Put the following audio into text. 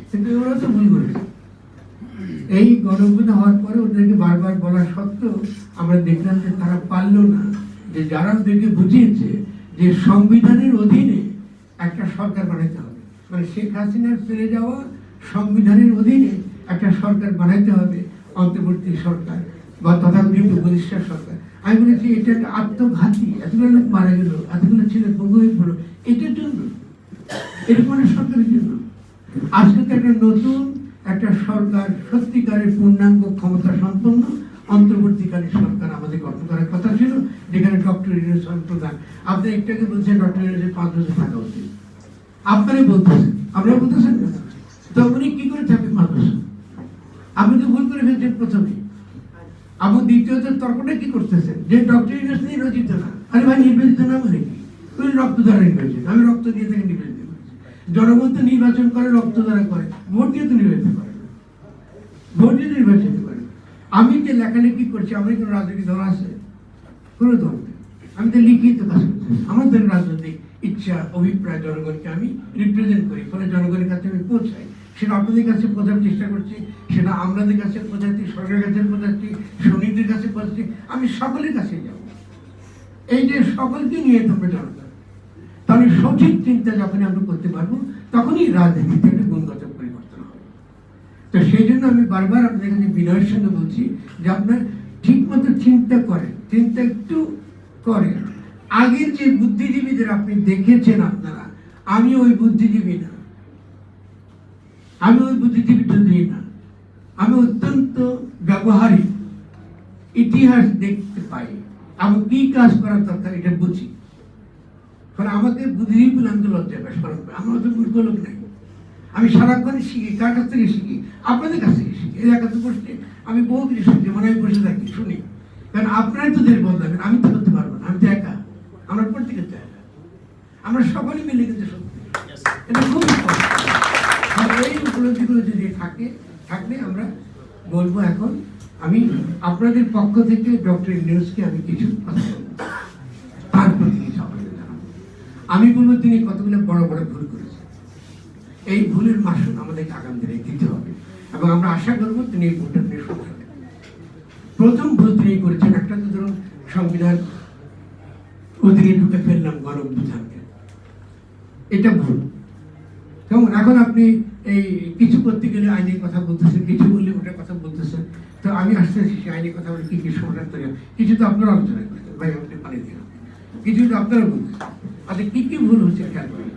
কিন্তু ওরা তো ভুল করেছে। এই গণঅভ্যুত্থান হওয়ার পরে ওদেরকে বারবার বলা সত্ত্বেও আমরা দেখলাম যে তারা পারলো না, যে যারা ওদেরকে বুঝিয়েছে যে সংবিধানের অধীনে একটা সরকার বানাইতে হবে, মানে শেখ হাসিনার ফিরে যাওয়া সংবিধানের অধীনে একটা সরকার বানাইতে হবে, অন্তর্বর্তী সরকার বা তথাকথিত উপদেষ্টা সরকার। আমি বলেছি এটা একটা আত্মঘাতী, এতগুলো লোক মারা গেল, এতগুলো ছেলে ভোগ হয়ে পড়লো, এটার জন্য, এরকম একটা সরকারের জন্য। আজকে তো একটা নতুন একটা সরকার, সত্যিকারের পূর্ণাঙ্গ ক্ষমতা সম্পন্ন অন্তর্বর্তীকালীন সরকার আমাদের গঠন করার কথা ছিল, যেখানে ডক্টর ইউনূস প্রধান। আপনি একটু আগে বলছেন ডক্টর ইউনূসের 5 বছর থাকা উচিত, আপনারাই বলতেছেন, আপনারা বলতেছেন না, তো উনি কি করে থাকবে 5 বছর? আপনি তো ভুল করে ফেলছেন প্রথমে। আমার দ্বিতীয়ত তর্কটা কি করতেছেন যে ডক্টর ইউনূস নির্বাচিত না। আরে ভাই, নির্বাচিত না মানে কি? উনি রক্ত দ্বারা নির্বাচিত, আমি রক্ত দিয়ে থেকে নির্বাচিত করেছি। জনগণ তো নির্বাচন করে রক্ত দ্বারা করে, ভোট দিয়ে তো নির্বাচিত করে, ভোট দিয়ে নির্বাচিত করে। আমি যে লেখালেখি করছি, আমার কোনো রাজনৈতিক দল আছে? কোনো দল নেই। আমি তো লিখিত কাজ করতেছি, আমাদের রাজনৈতিক ইচ্ছা অভিপ্রায় জনগণকে আমি রিপ্রেজেন্ট করি, ফলে জনগণের কাছে আমি পৌঁছাই। সেটা আপনাদের কাছে পৌঁছানোর চেষ্টা করছি, সেটা আমাদের কাছে পৌঁছাচ্ছি, সরকারের কাছে পৌঁছাচ্ছি, সৈনিকদের কাছে পৌঁছাচ্ছি, আমি সকলের কাছে যাব। এই যে সকলকে নিয়ে থাকবে জনগণ, তাহলে সঠিক চিন্তা যখনই আমরা করতে পারবো, তখনই রাজনীতিতে একটা গুণগত পরিবর্তন হবে। তো সেই জন্য আমি বারবার আপনাদের কাছে বিনয়ের সঙ্গে বলছি যে আপনার ঠিক মতো চিন্তা করেন, চিন্তা একটু করেন। আগের যে বুদ্ধিজীবীদের আপনি দেখেছেন আপনারা, আমি ওই বুদ্ধিজীবী না, আমি ওই বুদ্ধিজীবী দিই না, আমি অত্যন্ত ব্যবহারিক, ইতিহাস দেখতে পাই, আমি কি কাজ করার দরকার এটা বুঝি। কারণ আমাকে বুদ্ধিজীবী বলে আমি তো লজ্জা বেশ করেন, আমার তো মূর্খ লোক নাই। আমি সারাক্ষণে শিখি, কার কাছ থেকে শিখি? আপনাদের কাছ থেকে শিখি। এই একাত্তর বসে আমি বহু কিছু শুনছি, মানে আমি বসে থাকি শুনি, কারণ আপনারাই তো দেশ বদলাবেন, আমি তো করতে পারবো না, আমি তো একা, আমরা প্রত্যেকে তো একা, আমরা সকলেই মিলে কিন্তু সত্যি, এটা খুব এই উপলব্ধিগুলো যদি থাকলে আমরা বলবো। এখন আমি আপনাদের পক্ষ থেকে ডক্টর ইউনূসকে আমি কিছু কথা বলবো, তার প্রতি কিছু আপনাদের জানাবো। আমি বলবো তিনি কতগুলো বড় বড় ভুল করেছেন, এই ভুলের মাসুল আমাদেরকে আগামী দিনে দিতে হবে, এবং আমরা আশা করবো তিনি এই ভুলটা নিয়ে শুনবেন। প্রথম ভুল তিনি করেছেন, একটা তো ধরুন সংবিধান অধীনে ঢুকে ফেললাম গণঅভ্যুত্থানকে, এটা ভুল। কেমন এখন আপনি এই কিছু করতে গেলে আইনের কথা বলতেছেন, কিছু বললে ওটার কথা বলতেছেন। তো আমি আসতেছি সেই আইনের কথা বলে কি কি সমাধান তৈরি, কিছু তো আপনারা আলোচনা করতেন, ভাই আপনি পানি দিন, কিছু তো আপনারা বলতেছেন। আচ্ছা কি কি ভুল হচ্ছে খেয়াল করেন।